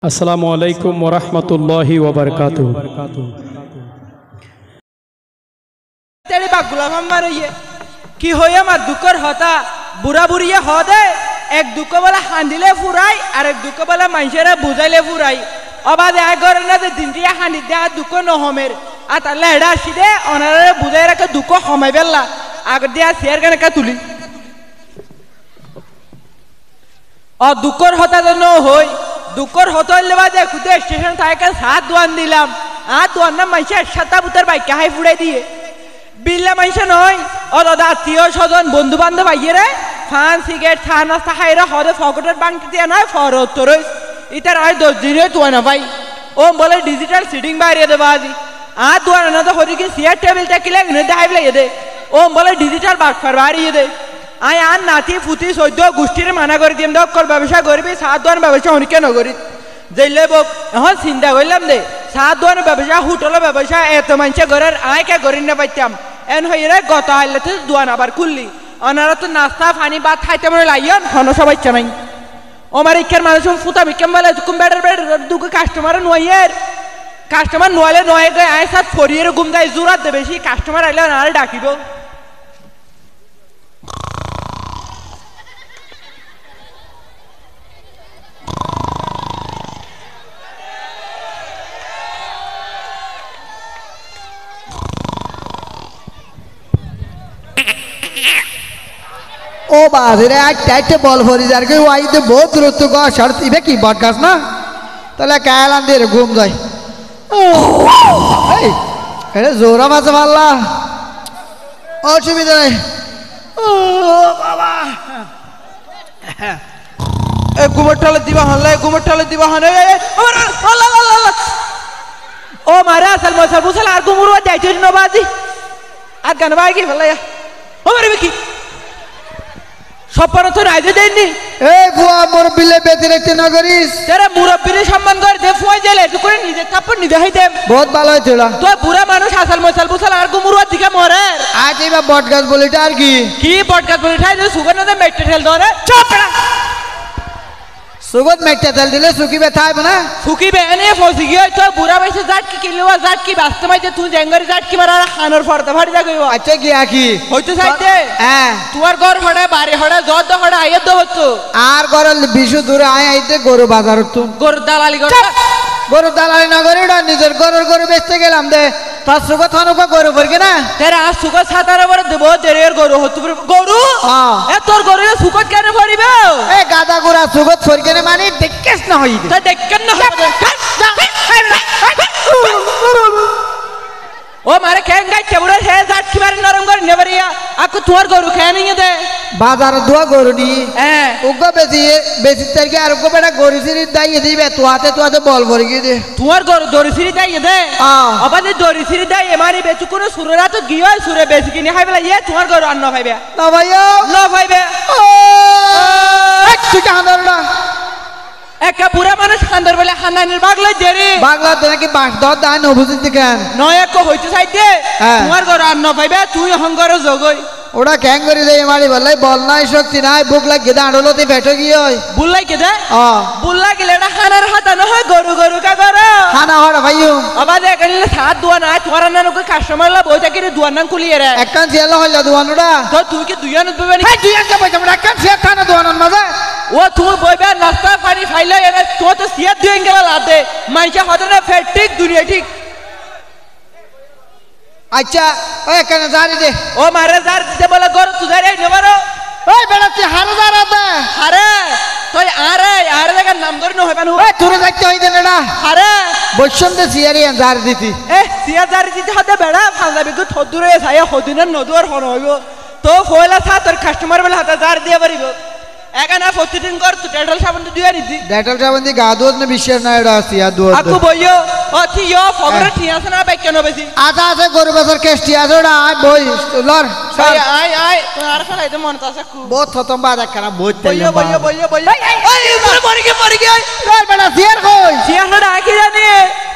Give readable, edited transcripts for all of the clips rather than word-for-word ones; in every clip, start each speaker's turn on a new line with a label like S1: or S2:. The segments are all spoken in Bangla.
S1: আসসালামু আলাইকুম ওয়া রাহমাতুল্লাহি ওয়া বারাকাতুহু।
S2: তেরে বাগুলা মাম্মা রইয়ে কি হই আমার দুঃখর হতা বুড়া বুড়িয়ে হদে এক দুঃখ বলা হান্দিলে ফুরাই আর এক দুঃখ বলা মানুষেরা বুঝাইলে ফুরাই অবাদে এক ঘরে না যে দিনটিয়া হান্দি দে আর দুঃখ নহমের আর তাহলে এটা আসি দে অনারে বুঝাই রাখে দুঃখ হমাই বেলা আগে দিয়া শেয়ার কেন তুলি ও দুঃখর হতা যেন হই দুঃখর হত হইলে বাদে খুদে স্টেশন থাকে সাত দোয়ান দিলাম আর দোয়ান না মানুষের সাতা বুতার বাইকে হাই ফুড়াই দিয়ে বিল্লা মানুষ নয় ও দাদা আত্মীয় স্বজন বন্ধু বান্ধব আইয়ে ফান সিগারেট চা নাস্তা খাইরা হরে ফকটের বাংটি দিয়ে নয় ফরত্তর ইতার আর 10 দিনে তুই না ভাই ও বলে ডিজিটাল সিটিং বাড়িয়ে দেবো আজি আর তুই না তো হরি কি চেয়ার টেবিলটা কিলে এনে দেখাই লাগিয়ে দে ও বলে ডিজিটাল বাটফার বাড়িয়ে দে আয় আর নাতি ফুটি সদ্য গোষ্ঠীর মানা করে দিম দক্কর ব্যবসা করবি সাত দোয়ান ব্যবসা অনেকে নগরী যেলে বক এখন চিন্তা করলাম দে সাত দোয়ান ব্যবসা হোটেলের ব্যবসা এত মানুষের ঘরের আয় কে করি না পাইতাম এন হইরে গত হাইলে তো দোয়ান আবার খুললি ওনারা তো নাস্তা পানি ভাত খাইতে মনে লাইন কোনো সবাই নাই আমার ইচ্ছার মানুষ ফুটা বিকেম বলে তুকুম বেড়ার বেড়ার দুঃখ কাস্টমার নয়ের কাস্টমার নোয়ালে নয় গে আয় সাত ফরিয়ে ঘুম দেয় জোরাত দেবে সেই কাস্টমার আইলে আর ডাকিব
S3: ও বাজরে এক টাইটে বল ভরি যার কে ওয়াইতে বহুত দূরত্ব গো শর্ত ইবে কি বটগাছ না তাহলে কায়ালান দিয়ে ঘুম যায় এই এটা জোরা মাছ মারলা অসুবিধা নেই ও বাবা
S2: এ গুমটালে দিবা হলে গুমটালে দিবা হলে ও মারা আসল মশাল বুঝল আর গুমুর যাইছিস নবাজি আর গান বাই কি ফেলাই ও মারবে কি সপন তো রাইজে দেননি
S3: এই বুয়া মোর বিলে বেঁধে রাখতে না করিস
S2: তেরা মুরব্বীর সম্মান করে দে ফুয়াই জেলে তুই করে নিজে কাপড় নিজে হাই দে
S3: বহুত ভালো হয়েছিল
S2: তুই বুড়া মানুষ আসল মশাল বুঝল আর গুমুর দিকে মরে
S3: আজ এইবার বটগাছ বলিটা আর
S2: কি বটগাছ বলি ঠাই সুগন্ধ মেটে ঠেল ধরে চপড়া
S3: সুগত মেটটা তেল দিলে শুকিবে থাকবে না
S2: শুকিবে এনে ফসি গিয়ে তো বুড়া বয়সে জাট কি কিলুয়া জাট কি বাস্তবাইতে তুই জেঙ্গরি জাট কি মারা খানোর ফরতে ফাড়ি যা কইব
S3: আচ্ছা কি আকি
S2: হইতো সাইতে
S3: হ্যাঁ
S2: তুয়ার ঘর হড়ে বাড়ি হড়ে যত হড়ে আইয়ে দো হতো
S3: আর গরল বিশু দূরে আয় আইতে গরু বাজার তো
S2: গরু দালালি গরু
S3: গরু দালালি না করে নিজের গরুর গরু বেচতে গেলাম দে তার সুগত হনুকা গরু পড়বে না
S2: তেরা সুগত সাতার উপরে দেব দেরের গরু হতো গরু এ তোর গরু সুগত কেন পড়িবে
S3: এ গাদা গুড়া সুগত ফরকে মানে দেখকেস না হইবে
S2: তা দেখকেন না ও মারে কেন গাইতে বুড়া হে জাট কি মারে নরম করে নেবরিয়া আকু তোর গরু খেয়ে নিয়ে দে
S3: বাজার দুয়া গরু দি
S2: হ্যাঁ
S3: উগো বেশি বেশি তারিখে আর উগো বেটা গরু সিরি দাইয়ে দিবে তোয়াতে বল ভরে গিয়ে দে
S2: তোমার গরু দড়ি সিরি দাইয়ে দে আবাদে দড়ি সিরি দাই এমারি বেচু কোন সুরেরা তো গিয়ে সুরে বেশি কিনে খাইবে ইয়ে তোমার গরু আর না পাইবে
S3: না ভাইও
S2: না পাইবে
S3: তুই কাহানোর না
S2: একা বুড়া মানুষ খান্দার বলে খান্দানির বাগলাই দেরি
S3: বাংলাতে নাকি বাস দর দায় নবুঝিত কেন
S2: নয় এক হইতে চাইতে তোমার ঘর আর না পাইবে তুই হঙ্গর জগই
S3: ওটা ক্যাং করে দেয় মারি বললাই বল নাই শক্তি নাই বুক লাগে দাঁড়লোতে বেটো গিয়ে
S2: বুল্লাই কে দে বুল্লা গেলে না খানার হাতা না হয় গরু গরু কা করো
S3: খানা হড়া ভাইও
S2: আবার দেখেন সাত দোয়া নাই তোমার না নকে কাস্টমার লা বইটা কি দোয়ান নাম খুলিয়ে রে
S3: একখান জিয়াল হইলা দোয়ানোটা
S2: তো তুই কি দুইয়ান উঠবে না
S3: হ্যাঁ দুইয়ান কা বইতা একখান জিয়া খানা দোয়ানোর মাঝে
S2: ও তুমি বইবে নাস্তা পানি খাইলে এনে তো তো সিয়া দুইয়ান গেলা লাদে মাইসা হতে না ফেট ঠিক দুনিয়া ঠিক
S3: আচ্ছা ওই একখানে জারি দে
S2: ও মারে জার দিতে বলে গরু তুই রে নেবারো
S3: ওই বেটা তুই হারে জারা দে
S2: আরে তুই আরে আরে জায়গা নাম ধরে ন হইবা না
S3: ওই তোরে যাইতে হইতে না
S2: আরে
S3: বৈষম দে সিয়ারি জারি দিতি
S2: এ সিয়া জারি দিতে হতে বেড়া ফাঁসাবি কো থদুরে ছায়া হদিনের নদুয়ার হন হইব তো ফয়লা সা তোর কাস্টমার বলে হাতে জার দিয়ে পারিব একানা প্রতিদিন কর তুই ডেটল সাবান দিয়ে নিতি
S3: ডেটল সাবান দিয়ে গা ধোজ না বিশ্বাস না এটা সিয়া ধোজ
S2: আকু বইও ও থিও ফগরে ঠিয়াছ না বাই কেন বেশি
S3: আজা আছে গরু বাজার কেষ্টি আছে ওটা আয় বই লর
S2: আয় আয় তুই আর ফলাই তো মন আছে খুব
S3: বহুত খতম বাদ একখানা বহুত
S2: বইও বইও বইও বইও এই উপরে মরি গিয়ে
S3: লর বেটা সিয়ার কই
S2: সিয়া না কি জানি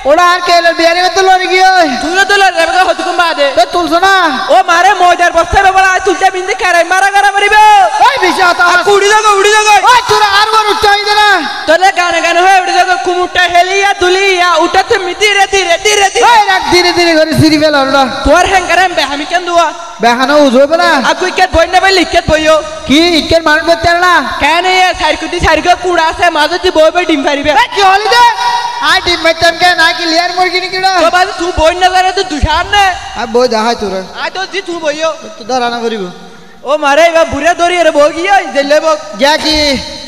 S3: ওটা আর কে বিয়ারি তো লরি গিয়ে
S2: তুই তো লরি যাবে হতে কম বাদে
S3: তো তুলছ না
S2: ও মারে মজার বস্তায় বাবা তুলতে বিন্দে কারাই মারা গারা মারিবে
S3: ওই বিষয়
S2: উড়ি যাগো
S3: ওই তোরা আর বড় উঠতে হইছে না
S2: তোলে গানে গানে হয়ে উড়ি যাগো কুমুরটা হেলিয়া দুলিয়া উঠা তুমি ধীরে ধীরে ধীরে ধীরে
S3: ওই রাখ ধীরে ধীরে করে সিঁড়ি ফেল ওটা
S2: তোর হ্যাঙ্গারে বেহামি কেন দুয়া
S3: বেহানো উজবে না
S2: আকু ইকেট বই নেবে লিখকেট বইও
S3: কি ইকের মানুষ করতে না
S2: কেন এ সাইরকুটি সাইরকে কুড়া আছে মাঝে দি বই বই ডিম পারিবে
S3: কি হলি দে আই ডিম মেটাম কে না কি লিয়ার মুরগি নি কিডা
S2: তো বাদ তুই বই না জানে তো দুশার না
S3: আই বই দেখাই তোরে
S2: আই তো দি তুই বইও
S3: তো ধরানা করিব
S2: ও মারে এবার বুড়ে ধরি এর বগি ওই দিলে বক
S3: গিয়া কি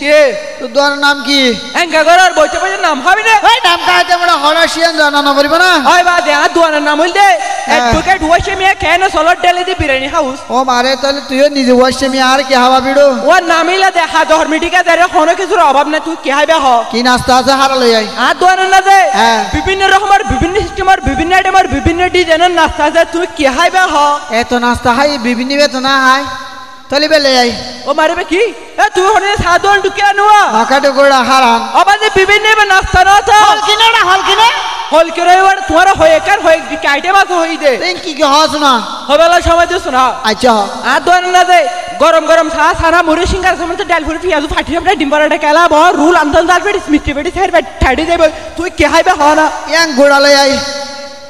S2: কে
S3: তোর দোয়ার নাম কি
S2: হ্যাঙ্গা করার বইতে বইতে নাম হবে না
S3: ওই নাম কাইতে বড় হরাশিয়ান জানা না পারিব না
S2: ওই বাদ আর দুয়ানের নাম হইল দে অ্যাডভোকেট ওয়াশে মিয়া কেন সলট ডেলে দি বিরিয়ানি হাউস
S3: ও মারে তাহলে তুইও নিজে ওয়াশে মি আর কি হাওয়া বিড়ো
S2: ও নামিলা দেখা ধর্মিটিকা দেরে কোনো কিছুর অভাব না তুই কি হাইবে হ
S3: কি নাস্তা আছে হারা লই আই
S2: আর দুয়ানের না দে
S3: হ্যাঁ।
S2: বিভিন্ন রকমের বিভিন্ন সিস্টেমের বিভিন্ন আইটেমের বিভিন্ন ডিজাইনের নাস্তা আছে তুই কি হাইবে হ
S3: এত নাস্তা হাই বিভিন্ন বেতনা হাই তাহলে বেলে আই
S2: ও মারিবে কি এ তুই হনে সাধারণ ঢুকিয়া নোয়া
S3: মাকাটে গোড়া হারান
S2: অবাদে বিভিন্ন নাস্তা না তো
S3: হল কিনে না হল কিনে
S2: হল করে এবার তোমার হয়ে কার হয়ে কি আইটেম আছে হই দে
S3: তুই কি কি হস না
S2: হবেলা সময় দিস না
S3: আচ্ছা
S2: আর দুয়ানের না দে গরম গরম চা সারা মুড়ি সিঙ্গার সময় তো ডাল ফুরি পেঁয়াজ ফাটি আমরা ডিম পাড়াটা কেলা ব রুল আন্তন দাল পেটি মিষ্টি পেটি ছাড় ঠাড়ি দেবে তুই কি হাইবে হ না
S3: ইয়াং গোড়া লই আই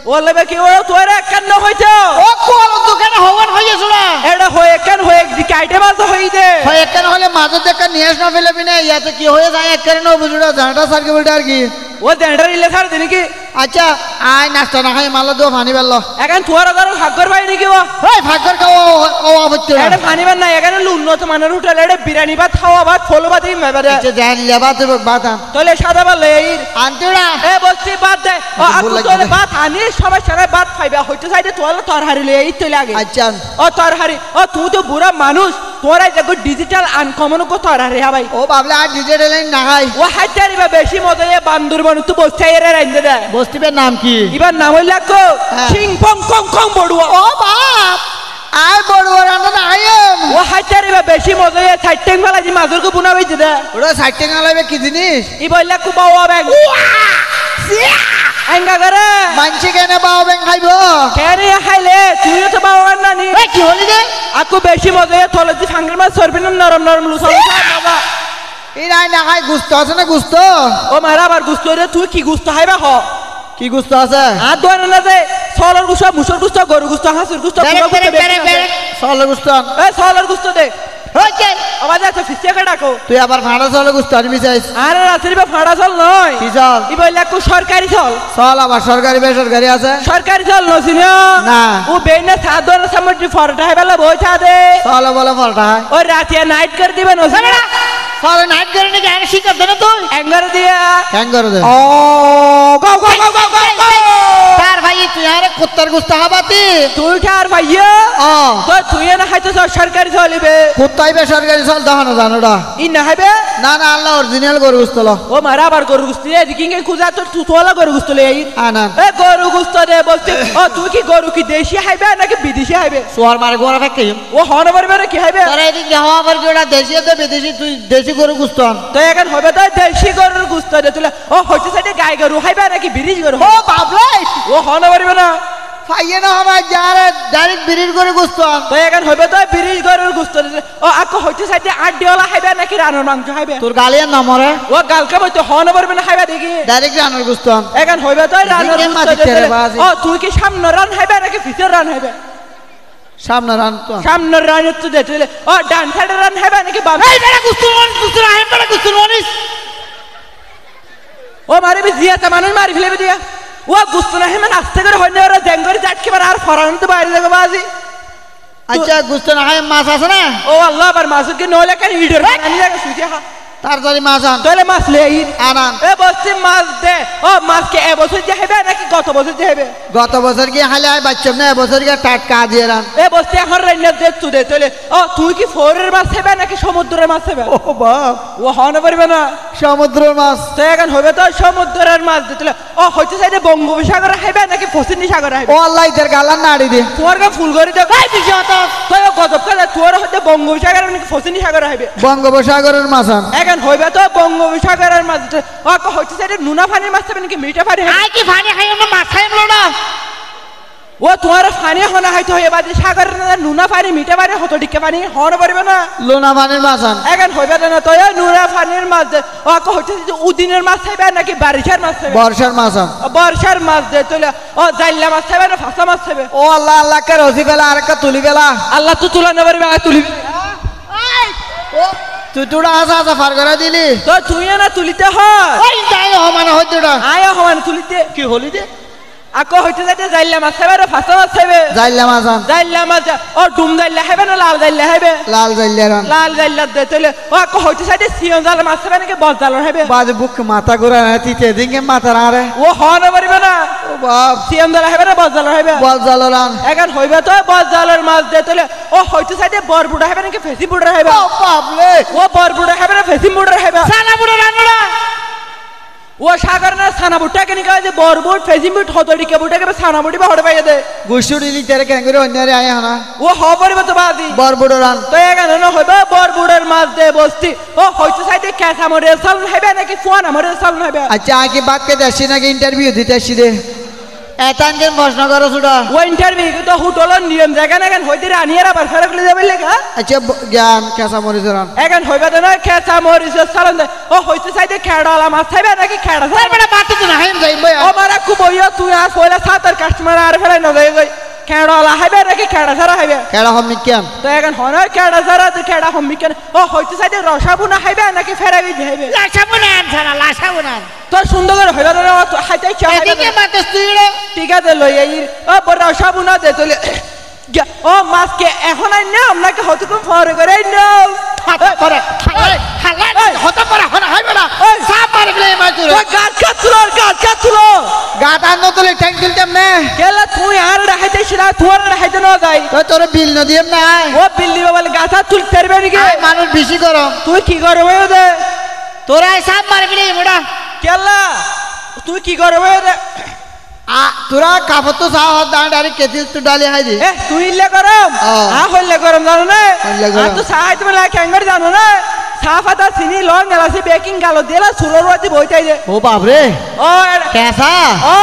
S2: ও লেবে কি ও তোর কেন হইছে
S3: ও কোল দোকানে হওয়ার হইছে না
S2: এটা হয়ে কেন হয়ে কি আইটেম আছে হই দে
S3: হয় একখান হলে মাঝে দেখা নিয়ে আস না ফেলে বিনে ইয়াতে কি হয়ে যায় একখানে না বুঝুড়া জানাটা সারকে বলতে আর কি
S2: ও দেন্ডার ইলে ছাড় দিনি কি
S3: আচ্ছা আয় নাস্তা না খাই মালা দো ফানি বেললো
S2: এখন তোর আবার ভাগ্যর ভাই নাকি ও
S3: ওই ভাগ্যর খাও ও অবত্য
S2: এটা ফানিবার না এখানে উন্নত মানের হোটেল এটা বিরিয়ানি ভাত খাওয়া ভাত ফলো ভাত এই মেবারে
S3: আচ্ছা জান লেবা তো বাতা
S2: তাহলে সাদা বা লেই
S3: আন্তুরা
S2: এ বলছি বাদ দে ও আকু তোলে ভাত আনি সবাই সারা ভাত খাইবে হইতে চাইতে তোলে তরহারি লই তোলে আগে
S3: আচ্ছা
S2: ও তরহারি ও তুই তো বুড়া মানুষ তোরা দেখো ডিজিটাল আনকমন কো তরহারি হা ভাই
S3: ও বাবলা আর ডিজিটাল না খাই
S2: ও হাইতারিবা বেশি মজা এ বান্দরবন তো বসতে এর রাইন্দে দে
S3: বস্তিবের নাম কি
S2: এবার নাম হইলা কো
S3: হ্যাঁ।
S2: সিং পং কং কং বড়ুয়া
S3: ও বাপ আয় বড় বড় না আইম
S2: ও হাইতারিবা বেশি মজা এ সাইটেং বেলা জি মাজুর কো বুনা হইছে দে
S3: ওরা সাইড টেঙ্গা লাইবে কি জিনিস
S2: ই বইলা কো বাওয়া ব্যাং আঙ্গা করে
S3: মানছি কেনে বাও ব্যাং খাইব
S2: কেনে খাইলে তুইও তো বাওয়া না নি
S3: এই কি হলি রে
S2: আকু বেশি মজা এ তলে জি ফাঙ্গের মাছ সরবি না নরম নরম লুসা লুসা বাবা
S3: এই নাই না খাই গুস্ত আছে না গুস্ত
S2: ও মারা আবার গুস্ত রে তুই কি গুস্ত খাইবা হ
S3: কি গুস্ত আছে
S2: আর দোয়ান না দে সলর গুস্ত মুসর গুস্ত গরু গুস্ত হাসুর গুস্ত
S3: বেরেক বেরেক বেরেক বেরেক সলে গুস্ত
S2: এ সলর গুস্ত দে
S3: হইছে
S2: আবার আছে ফিসে কে ডাকো
S3: তুই আবার ভাড়া চলে গুস্ত আনবি চাইছ
S2: আরে রাত্রি বা ফাড়া চল নয়
S3: কি চল
S2: ই বইলা কো সরকারি চল
S3: চল আবার সরকারি বেসরকারি আছে
S2: সরকারি চল নছিন
S3: না।
S2: ও বেনে সাদর সমুদ্র ফরটা হেবেলা বই ছা দে
S3: চলে বলে ফলটা হয়
S2: ও রাতে নাইট করে দিবে নছিন
S3: চলে নাইট করে নাকি আগে শিকার দেন তুই
S2: এঙ্গার দিয়া
S3: কেন করে দে
S2: ও গাও গাও গাও গাও গাও
S3: তার ভাই তুই আরে কুত্তার গুস্ত হাবাতি
S2: তুই ঠার ভাইয়া
S3: ও
S2: তো তুই না খাইতে সরকারি চলিবে
S3: কুত্তাই বেসরকারি চল দেখানো জানোটা
S2: ই না হাইবে
S3: না না আল্লাহ অরিজিনাল গরু গুস্ত লো
S2: ও মারা আবার গরু গুস্ত রে দিকিং খুজা তো তোলা গরু গুস্ত লে আই
S3: আনান
S2: এ গরু গুস্ত দে বলতে ও তুই কি গরু কি দেশি হাইবে নাকি বিদেশি হাইবে
S3: সোয়ার মারে গোরা ফেকে
S2: ও হন পারবে না কি হাইবে
S3: তারা এদিকে হওয়া আবার কি ওটা দেশি তো বিদেশি তুই দেশি গরু গুস্ত আন
S2: তো এখন হবে তো দেশি গরুর গুস্ত দে তুলে ও হইতে সাইডে গাই গরু হাইবে নাকি বিরিশ গরু
S3: ও বাবলাই
S2: ও হন পারবে না
S3: ফাইয়ে না আমার যারে ডাইরেক্ট বিরির করে গুস্ত আন
S2: তো এখন হবে তো বিরিশ গরুর গুস্ত দে ও আকো হইতে সাইডে আড্ডিওয়ালা হাইবে নাকি রানোর মাংস হাইবে
S3: তোর গালিয়ার নাম রে
S2: ও গালকা বইতে হন পারবে না হাইবে দেখি
S3: ডাইরেক্ট রানোর গুস্ত আন
S2: এখন হইবে তো রানোর
S3: দিকে
S2: গুস্ত
S3: মাটি
S2: দে
S3: ছেড়ে বাজি।
S2: ও তুই কি সামনে রান হাইবে নাকি পিছের রান হাইবে
S3: সামনে রান তো
S2: সামনের রান তো দে তুলে ও ডান সাইডের রান হাইবে নাকি বাম
S3: এই বেটা গুস্ত মানিস গুস্ত না হেম বেটা গুস্ত মানিস
S2: ও মারি বি জিয়াতে মানুষ মারি ফেলে দিয়া ও গুস্ত না হেমান আস্তে করে হইনে ওরা জেঙ্গরি জাটকে বার আর ফরান তো বাইরে দেখো বাজি
S3: আচ্ছা গুস্ত না হয় মাছ আছে না
S2: ও আল্লাহ আবার মাসুদ কি নলে কানি ইডর আনি লাগে সুইয়া খা
S3: তাড়াতাড়ি মাছ আন
S2: তোলে মাছ লে আইন
S3: আনান
S2: এ বসছি মাছ দে ও মাছ কে এবছর যে হেবে নাকি গত বছর যে হেবে
S3: গত বছর গিয়ে হালে আয় বাচ্চা না এবছর গিয়ে টাটকা দিয়ে রান
S2: এ বসছি এখন রান্না দে তু দে তোলে ও তুই কি ফোরের মাছ হেবে নাকি সমুদ্রের মাছ হেবে
S3: ও বাপ
S2: ও হন পারবে না
S3: সমুদ্রের মাছ
S2: তো এখন হবে তো সমুদ্রের মাছ দে তোলে ও হইতে সাইডে বঙ্গোপসাগর হেবে নাকি পশ্চিমী সাগর হেবে
S3: ও আল্লাহ ইদের গালার নাড়ি দে
S2: তোমার কা ফুলগরি দে গাই দিছি হতো তো গজব কালে তোর হইতে বঙ্গোপসাগর নাকি পশ্চিমী সাগর হেবে
S3: বঙ্গোপসাগরের মাছ আন
S2: এখন হইবে তো বঙ্গোপসাগরের মাছ ও হইতে সাইডে নুনা পানির মাছ হবে নাকি মিঠা পানি
S3: আই কি ফানি খাই আমরা মাছ খাই আমরা না
S2: ও তোমার পানি হনা হয়তো হয়ে বাজে সাগর নুনা পানি মিঠা পানি হতো ডিকে পানি হওয়ানো পারবে না
S3: লোনা পানির মাছ আন
S2: এখন হইবে না তো নুনা পানির মাছ ও হচ্ছে উদিনের মাছ খাইবে নাকি বারিশার মাছ খাইবে
S3: বর্ষার মাছ আন
S2: বর্ষার মাছ দে তুলে ও জাইলা মাছ খাইবে না ফাঁসা মাছ খাইবে
S3: ও আল্লাহ আল্লাহ কে রসি বেলা আর একটা তুলি বেলা
S2: আল্লাহ তো তুলা নেবার বেলা তুলি
S3: তুই তোরা আসা আসা ফার করে দিলি
S2: তো তুই না তুলিতে হয়
S3: ওই তাই মানে হইতো না
S2: আয় হমান তুলিতে
S3: কি হলি দে
S2: আকো হইতে যাইতে জাইলা মাছ খাইবে না ফাঁসা মাছ খাইবে
S3: জাইলা মাছ আন
S2: জাইলা মাছ ও ডুম জাইলা খাইবে না লাল জাইলা খাইবে
S3: লাল জাইলা রান
S2: লাল জাইলা দে তুলে ও আকো হইতে যাইতে সিয়ন জাল মাছ খাইবে নাকি বল জাল খাইবে
S3: বাজ বুক মাথা ঘুরা না তিতে দিকে মাথা রারে
S2: ও হওয়ানো পারবে না
S3: ও বাপ
S2: সিয়ন জাল খাইবে না বল জাল খাইবে
S3: বল জাল রান
S2: এখন হইবে তো বল জালের মাছ দে তুলে ও হইতে যাইতে বর বুড়া খাইবে নাকি ফেসি বুড়া খাইবে
S3: ও বাপ রে
S2: ও বর বুড়া খাইবে না ফেসি বুড়া খাইবে
S3: সানা বুড়া রান্না
S2: ও সাগর না ছানা বুটটা কেন কাজ বর বুট ফেসি বুট হতড়ি কে বুটটা কে ছানা বুটি বা হড়ে পাইয়ে দে
S3: গুসুড়ি লি তেরে কেন করে অন্যারে আয় হানা
S2: ও হ পারিবে তো বাদি
S3: বর বুড়ো রান
S2: তো এখন না হইবে বর বুড়ার মাছ দে বস্তি ও হইতে চাইতে ক্যাসা মরে সাল হইবে নাকি ফোন আমরে সাল হইবে
S3: আচ্ছা আগে বাদ কে দেশি নাকি ইন্টারভিউ দিতে আসছি দে এতানকে প্রশ্ন করো সুডা
S2: ও ইন্টারভিউ তো হুটলন নিয়ম জায়গা না এখন হইতে রানিয়ার আবার ফেরক লই যাবে লেখা
S3: আচ্ছা জ্ঞান কেসা মরিস রান
S2: এখন হইবে তো না ক্যাসা মরে সাল দে ও হইতে চাইতে খেড়ালা মাছ খাইবে নাকি খেড়া
S3: তার বড় বাত তো না হাইম যাইব
S2: ও মারা খুব হইয়া তুই আস পয়লা সাতার কাস্টমার আর ফেলাই না যাই খেড়ালা হাইবে নাকি খেড়া সারা হাইবে
S3: কেডা হমি কেন
S2: তো এখন হন খেড়া সারা তো খেড়া হম্মি কেন ও হইতে চাইতে রসাবুনা হাইবে নাকি ফেরাবি যাইবে
S3: লাসাবুনা ছাড়া লাসাবুনা
S2: তো সুন্দর করে হইবে না হাইতে চা
S3: এদিকে বাতাস তুই রে
S2: ঠিক আছে লই আই ও বড় রসাবুনা দে তোলে ও মাছকে এখন আই না আপনাকে হয়তো কোন ফরে করে নাও
S3: পরে হালা হতা পরে হনা হাইবে না সাপ মারে গলে মাই তুই
S2: গাছ কাটলো
S3: গাট আন তোলে ট্যাঙ্ক তুলতাম না
S2: কেলা তুই আর রাহাইতে ছিলা তোর রাহাইতে না যাই
S3: তো তোর বিল ন দিম না
S2: ও বিল্লি বাবা গাছা তুলতে পারবে নাকি
S3: মানুষ বেশি গরম
S2: তুই কি করবে দে
S3: তোরা সাপ মারে গলে মোড়া
S2: কেলা তুই কি করবে দে
S3: তোরা কাপড় তো সাহ দাঁড় ডাইরেক্ট কেতিল তো ডালি হাই দি
S2: এ তুই ইল্লে গরম হইলে গরম জানো না
S3: হইলে গরম।
S2: তো সাহায্য মেলা ক্যাঙ্গার জানো না সাফাতা চিনি লং এলাচি বেকিং গালো দিলা সুরর ওয়াতি বইতাই দে
S3: ও বাপ রে
S2: ও
S3: কেসা
S2: ও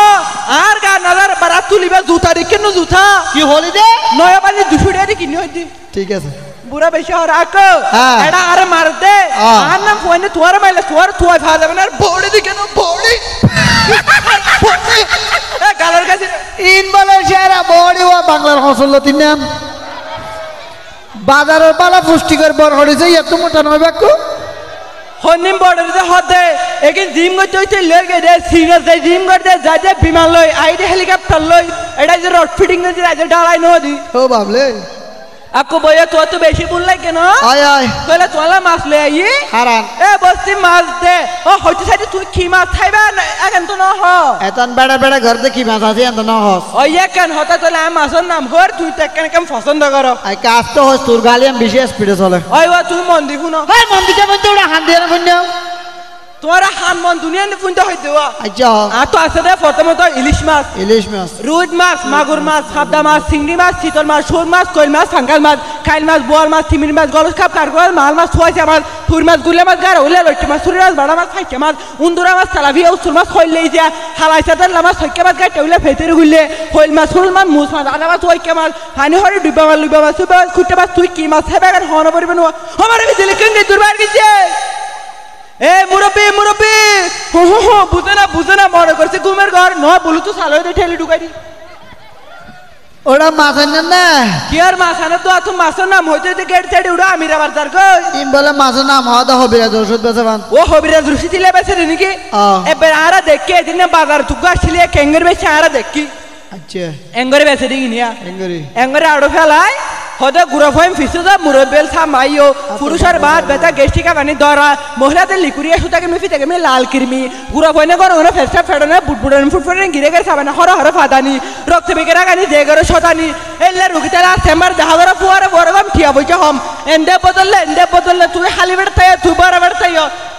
S2: আর গা নাজার বারাত তুলিবা জুতা দেখিনো জুতা
S3: কি হলি দে
S2: নয়া বানি 200 টাকা কিনি হইতি
S3: ঠিক আছে
S2: বুড়া বেশি হর আক
S3: হ্যাঁ।
S2: এটা আরে মার দে
S3: হ্যাঁ।
S2: আর নাম ফোনে তোর মাইলে তোর তুই ভা যাবে না বড়ি দি কেন বড়ি এ গালার কাছে
S3: ইন বলে সেরা বড়ি ও বাংলার হসল তিন নাম বাজারের পালা পুষ্টিকর বড় হড়িছে এত মোটা নয় বাক্য
S2: হনিম বড় দে হদে একিন জিম করতে হইতে লগে দে সিরিয়াস দে জিম করতে যা যা বিমান লই আইডি হেলিকপ্টার লই এটা যে রড ফিটিং করে রাজে ডালাই নদি
S3: ও বাবলে
S2: আকো বইয়া তো তো বেশি বল লাগে না
S3: আয় আয়
S2: কইলা তোলা মাছ লই আই
S3: হারান
S2: এ বস্তি মাছ দে ও হইতে সাইতে তুই কি মাছ খাইবা না এখন তো না হ
S3: এতন বেড়া বেড়া ঘর দেখি মাছ আছে এত না হস
S2: ওই কেন হতা তোলা মাছের নাম হর তুই তে কেন কেন পছন্দ কর
S3: আই কাজ তো হস তোর গালি আমি বেশি স্পিডে চলে
S2: ওই ও তুই মন দি শুনো
S3: হাই মন্দিকে মধ্যে ওরা হান দিয়ে না
S2: তোমার হান মন দুনিয়া নে ফুনতে হইতে ওয়া
S3: আচ্ছা
S2: আর তো আছে দে প্রথমত ইলিশ মাছ
S3: ইলিশ মাছ
S2: রুই মাছ মাগুর মাছ সাবদা মাছ চিংড়ি মাছ চিতল মাছ শোল মাছ কইল মাছ ফাঙ্গাল মাছ খাইল মাছ বোয়াল মাছ চিমির মাছ গলস কাপ কারকোল মাল মাছ থুয়াইছে মাছ ফুর মাছ গুলে মাছ গাড় উলে লইটে মাছ সুরি মাছ বাড়া মাছ খাইছে মাছ উন্দুরা মাছ তালাভিয়া উসুর মাছ খইলেই যা হালাইছে তার লামাছ হইকে মাছ গাড় টেউলে ফেতের গুলে হইল মাছ ফুল মাছ মুস মাছ আনা মাছ হইকে মাছ হানি হরি ডুবা মাছ লুবা মাছ সুবা খুঁটে মাছ তুই কি মাছ হেবে আর হন পরিবে না আমারে বিজলি কেঙ্গে দুরবার গিছে এ মুরব্বি মুরব্বি হো বুঝে না মনে করছে ঘুমের ঘর নয় বলু তো সালো দে ঠেলি ঢুকাই দি
S3: ওরা মাছ আনেন না
S2: কি আর মাছ আনে তো আতো মাছের নাম হইতে যে গেট সাইডে উড়া আমিরা বাজার কই
S3: ইম বলে মাছের নাম হওয়া হবে ওষুধ বেচে বান
S2: ও হবিরাজ রুশি দিলে বেছে রে নাকি এবার আরা দেখকে এদিন বাজার তুগা আসলে কেঙ্গের বেছে আরা দেখকি
S3: আচ্ছা
S2: এঙ্গরে বেছে দিই নিয়া
S3: এঙ্গরি
S2: এঙ্গরে আড়ো ফেলাই হদে গুড়া ফাইম ফিসে যা মুরব্বেল সামাইও পুরুষের বাদ বেটা গেস্টিকা বানি ধরা মহিলাদের লিকুরিয়া সুতাকে মেফি থেকে মে লাল কিরমি গুড়া ফাইনে করো ওরা ফেসটা ফেডনে বুটবুড়ন ফুটফুটন গিরে গেছে সাবানা হর হর ফাদানি রক্ত বিকেরা গানি দেগরে শতানি এল্লা রুগিতারা সেম্বার দেহাগরা ফুয়ারে বড়গম ঠিয়া বইছে হম এন্ডে বদললে তুই হালি বেড়তাই তুই বড় বেড়তাই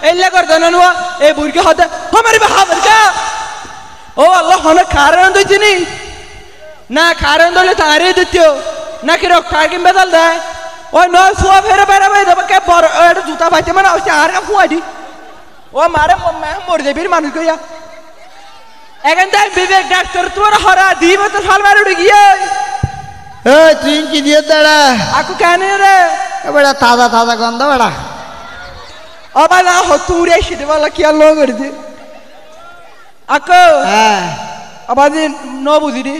S2: এল্লা কর দনন এ বুরকে হদে আমারে বাহাবর কা ও আল্লাহ হন কারণ দইছিনি না কারণ দলে তারে দিতেও নাকি রক্ত আর কিনবে দল দেয় ওই নয় ফুয়া ফেরে বেড়াবে দেবে কে বড় এটা জুতা পাইতে মানে ওই আর ফুয়া দি ও মারে মরে যাবি মানুষ কইয়া এখন তাই বিবেক ডাক্তার তোমার হরা দিব তো সালমার উঠে গিয়ে
S3: এই তুই কি দিয়ে দাঁড়া
S2: আকু কেন রে
S3: বেড়া তাজা তাজা গন্ধ বেড়া
S2: আবার না হতু উড়ে এসে বলা কি আর লো করে দি আকু
S3: হ্যাঁ
S2: আবার ন বুঝিনি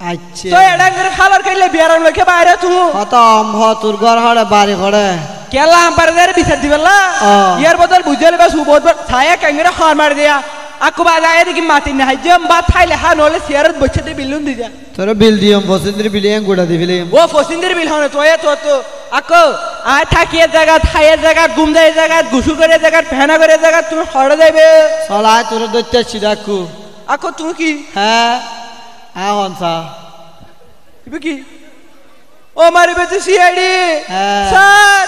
S3: আচ্ছা
S2: তো এডাঙ্গের খালার খাইলে বিয়ারাম লোকে বাইরে তুই
S3: হতম হ তোর ঘর হড়ে বাড়ি ঘরে
S2: কেলা আম্পারে দেরে বিচার দিবেলা ইয়ার বদল বুঝলে বা সুবোধ ছায়া কাঙ্গরে হার মার দিয়া আকু বাজায় দেখি মাটি না জম বা থাইলে হা নলে সিয়ারত বচ্চাতে বিলুন দি যা
S3: তোর বিল দিম বসন্তের বিলিয়াং গুড়া দিবিলিম
S2: ও ফসিন্দের বিল হনে তো এ তো আকু আয় থাকিয়ে জায়গা থাইয়ে জায়গা গুমদাই জায়গা গুসু করে জায়গা ফেনা করে জায়গা তুমি হড়ে যাইবে
S3: চলায় তোর দৈত্য চিরাকু
S2: আকু তুমি কি
S3: হ্যাঁ হ্যাঁ হনসা
S2: ইবে কি ও মারিবে তো সিআইডি
S3: হ্যাঁ।
S2: Sir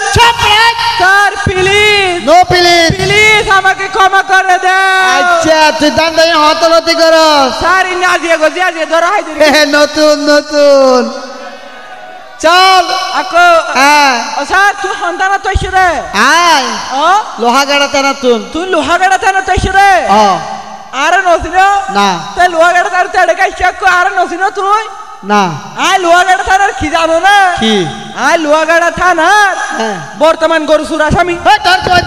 S2: sir please
S3: no please
S2: please আমাকে ক্ষমা করে দাও
S3: আচ্ছা তুই দান দাই হতলতি করস
S2: স্যার ইনা দিয়ে গজিয়া দিয়ে ধরা হয় দিরি
S3: নতুন নতুন চল
S2: আকো
S3: হ্যাঁ
S2: ও স্যার তুই হন্তানা তো ইসরে
S3: আয়
S2: ও
S3: লোহা গাড়া তারা তুন
S2: তুই লোহা গাড়া থানা তো ইসরে
S3: ও
S2: আরে নসিন
S3: না
S2: তুই লোহা গাড়া থানা তেড়ে গাইছ আকো আরে নসিন তুই
S3: না
S2: আয় লোহা গাড়া থানার কি জানো না
S3: কি
S2: আয় লোহা গাড়া থানার
S3: হ্যাঁ
S2: বর্তমান গরু সুর আসামি
S3: তোর তোর